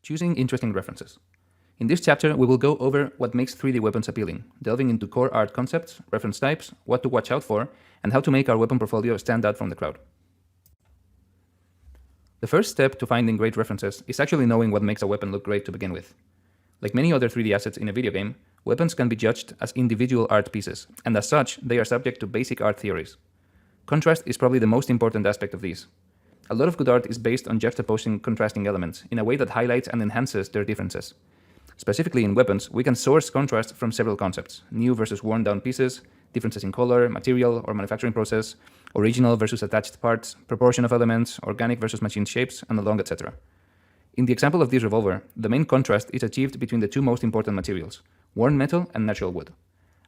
Choosing interesting references. In this chapter, we will go over what makes 3D weapons appealing, delving into core art concepts, reference types, what to watch out for, and how to make our weapon portfolio stand out from the crowd. The first step to finding great references is actually knowing what makes a weapon look great to begin with. Like many other 3D assets in a video game, weapons can be judged as individual art pieces, and as such, they are subject to basic art theories. Contrast is probably the most important aspect of these. A lot of good art is based on juxtaposing contrasting elements in a way that highlights and enhances their differences. Specifically in weapons, we can source contrast from several concepts: new versus worn down pieces, differences in color, material, or manufacturing process, original versus attached parts, proportion of elements, organic versus machine shapes, and along, etc. In the example of this revolver, the main contrast is achieved between the two most important materials, worn metal and natural wood.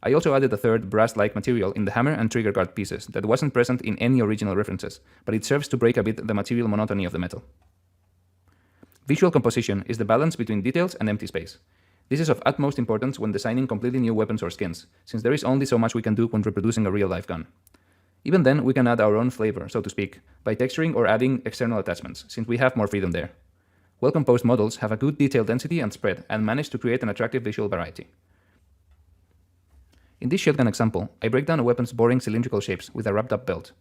I also added a third brass-like material in the hammer and trigger guard pieces that wasn't present in any original references, but it serves to break a bit the material monotony of the metal. Visual composition is the balance between details and empty space. This is of utmost importance when designing completely new weapons or skins, since there is only so much we can do when reproducing a real-life gun. Even then, we can add our own flavor, so to speak, by texturing or adding external attachments, since we have more freedom there. Well-composed models have a good detail density and spread, and manage to create an attractive visual variety. In this shotgun example, I break down a weapon's boring cylindrical shapes with a wrapped-up belt.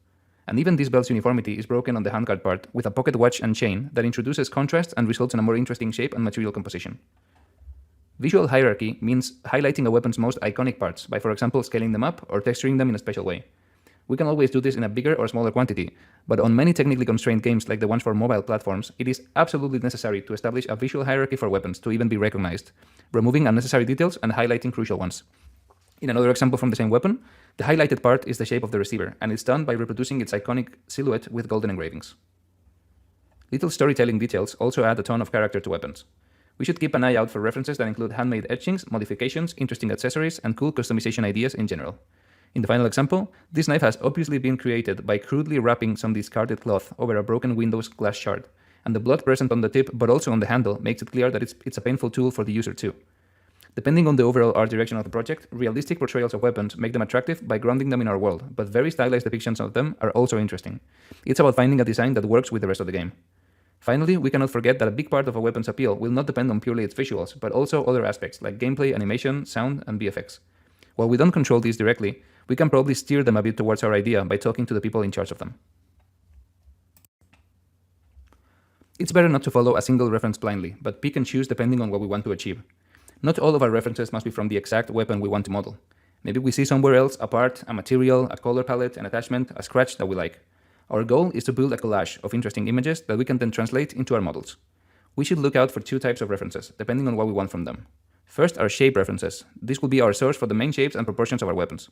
And even this belt's uniformity is broken on the handguard part with a pocket watch and chain that introduces contrast and results in a more interesting shape and material composition. Visual hierarchy means highlighting a weapon's most iconic parts by, for example, scaling them up or texturing them in a special way. We can always do this in a bigger or smaller quantity, but on many technically constrained games like the ones for mobile platforms, it is absolutely necessary to establish a visual hierarchy for weapons to even be recognized, removing unnecessary details and highlighting crucial ones. In another example from the same weapon, the highlighted part is the shape of the receiver, and it's done by reproducing its iconic silhouette with golden engravings. Little storytelling details also add a ton of character to weapons. We should keep an eye out for references that include handmade etchings, modifications, interesting accessories, and cool customization ideas in general. In the final example, this knife has obviously been created by crudely wrapping some discarded cloth over a broken Windows glass shard, and the blood present on the tip but also on the handle makes it clear that it's a painful tool for the user too. Depending on the overall art direction of the project, realistic portrayals of weapons make them attractive by grounding them in our world, but very stylized depictions of them are also interesting. It's about finding a design that works with the rest of the game. Finally, we cannot forget that a big part of a weapon's appeal will not depend on purely its visuals, but also other aspects like gameplay, animation, sound, and VFX. While we don't control these directly, we can probably steer them a bit towards our idea by talking to the people in charge of them. It's better not to follow a single reference blindly, but pick and choose depending on what we want to achieve. Not all of our references must be from the exact weapon we want to model. Maybe we see somewhere else a part, a material, a color palette, an attachment, a scratch that we like. Our goal is to build a collage of interesting images that we can then translate into our models. We should look out for two types of references, depending on what we want from them. First are shape references. This will be our source for the main shapes and proportions of our weapons.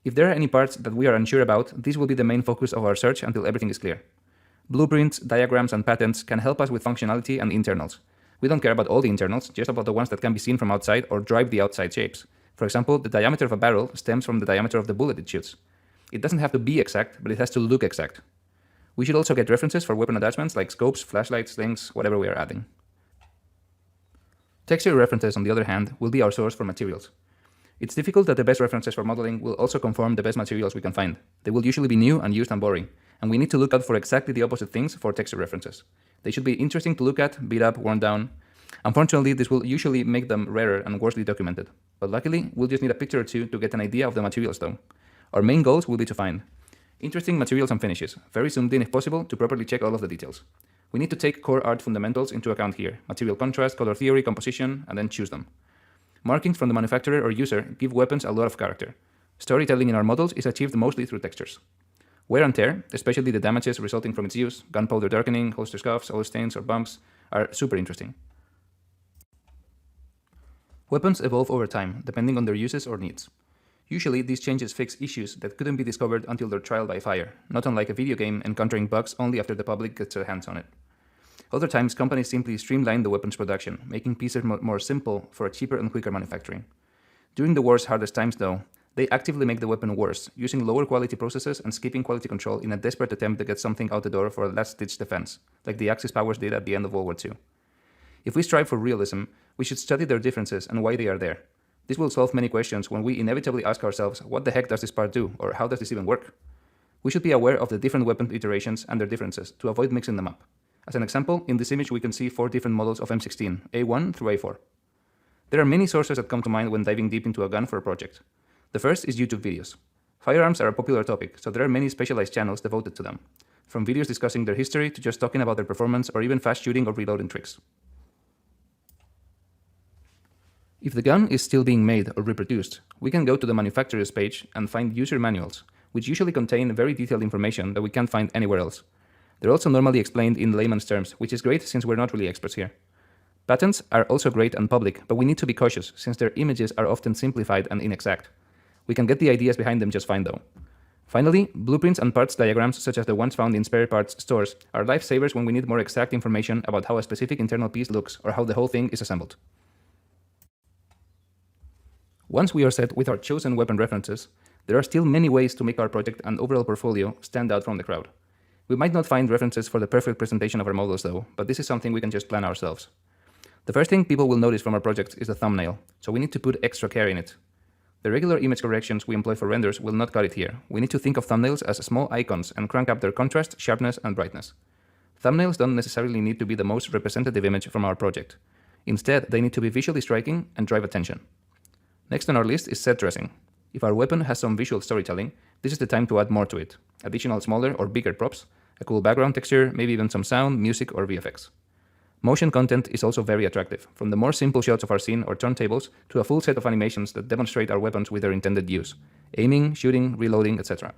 If there are any parts that we are unsure about, this will be the main focus of our search until everything is clear. Blueprints, diagrams, and patents can help us with functionality and internals. We don't care about all the internals, just about the ones that can be seen from outside or drive the outside shapes. For example, the diameter of a barrel stems from the diameter of the bullet it shoots. It doesn't have to be exact, but it has to look exact. We should also get references for weapon attachments like scopes, flashlights, slings, whatever we are adding. Texture references, on the other hand, will be our source for materials. It's difficult that the best references for modeling will also conform the best materials we can find. They will usually be new, unused, and boring, and we need to look out for exactly the opposite things for texture references. They should be interesting to look at, beat up, worn down. Unfortunately, this will usually make them rarer and worse documented. But luckily, we'll just need a picture or two to get an idea of the materials though. Our main goals will be to find interesting materials and finishes, very zoomed in if possible to properly check all of the details. We need to take core art fundamentals into account here: material contrast, color theory, composition, and then choose them. Markings from the manufacturer or user give weapons a lot of character. Storytelling in our models is achieved mostly through textures. Wear and tear, especially the damages resulting from its use, gunpowder darkening, holster scuffs, oil stains, or bumps, are super interesting. Weapons evolve over time, depending on their uses or needs. Usually, these changes fix issues that couldn't be discovered until their trial by fire, not unlike a video game encountering bugs only after the public gets their hands on it. Other times, companies simply streamline the weapons production, making pieces more simple for a cheaper and quicker manufacturing. During the war's hardest times, though, they actively make the weapon worse, using lower quality processes and skipping quality control in a desperate attempt to get something out the door for a last-ditch defense, like the Axis powers did at the end of World War II. If we strive for realism, we should study their differences and why they are there. This will solve many questions when we inevitably ask ourselves, what the heck does this part do, or how does this even work? We should be aware of the different weapon iterations and their differences to avoid mixing them up. As an example, in this image we can see 4 different models of M16, A1 through A4. There are many sources that come to mind when diving deep into a gun for a project. The first is YouTube videos. Firearms are a popular topic, so there are many specialized channels devoted to them, from videos discussing their history to just talking about their performance or even fast shooting or reloading tricks. If the gun is still being made or reproduced, we can go to the manufacturer's page and find user manuals, which usually contain very detailed information that we can't find anywhere else. They're also normally explained in layman's terms, which is great since we're not really experts here. Patents are also great and public, but we need to be cautious since their images are often simplified and inexact. We can get the ideas behind them just fine though. Finally, blueprints and parts diagrams such as the ones found in spare parts stores are lifesavers when we need more exact information about how a specific internal piece looks or how the whole thing is assembled. Once we are set with our chosen weapon references, there are still many ways to make our project and overall portfolio stand out from the crowd. We might not find references for the perfect presentation of our models though, but this is something we can just plan ourselves. The first thing people will notice from our project is the thumbnail, so we need to put extra care in it. The regular image corrections we employ for renders will not cut it here. We need to think of thumbnails as small icons and crank up their contrast, sharpness, and brightness. Thumbnails don't necessarily need to be the most representative image from our project. Instead, they need to be visually striking and drive attention. Next on our list is set dressing. If our weapon has some visual storytelling, this is the time to add more to it. Additional smaller or bigger props, a cool background texture, maybe even some sound, music, or VFX. Motion content is also very attractive, from the more simple shots of our scene or turntables to a full set of animations that demonstrate our weapons with their intended use, aiming, shooting, reloading, etc.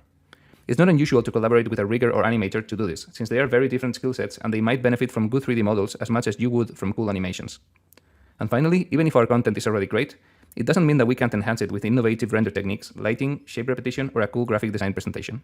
It's not unusual to collaborate with a rigger or animator to do this, since they are very different skill sets and they might benefit from good 3D models as much as you would from cool animations. And finally, even if our content is already great, it doesn't mean that we can't enhance it with innovative render techniques, lighting, shape repetition, or a cool graphic design presentation.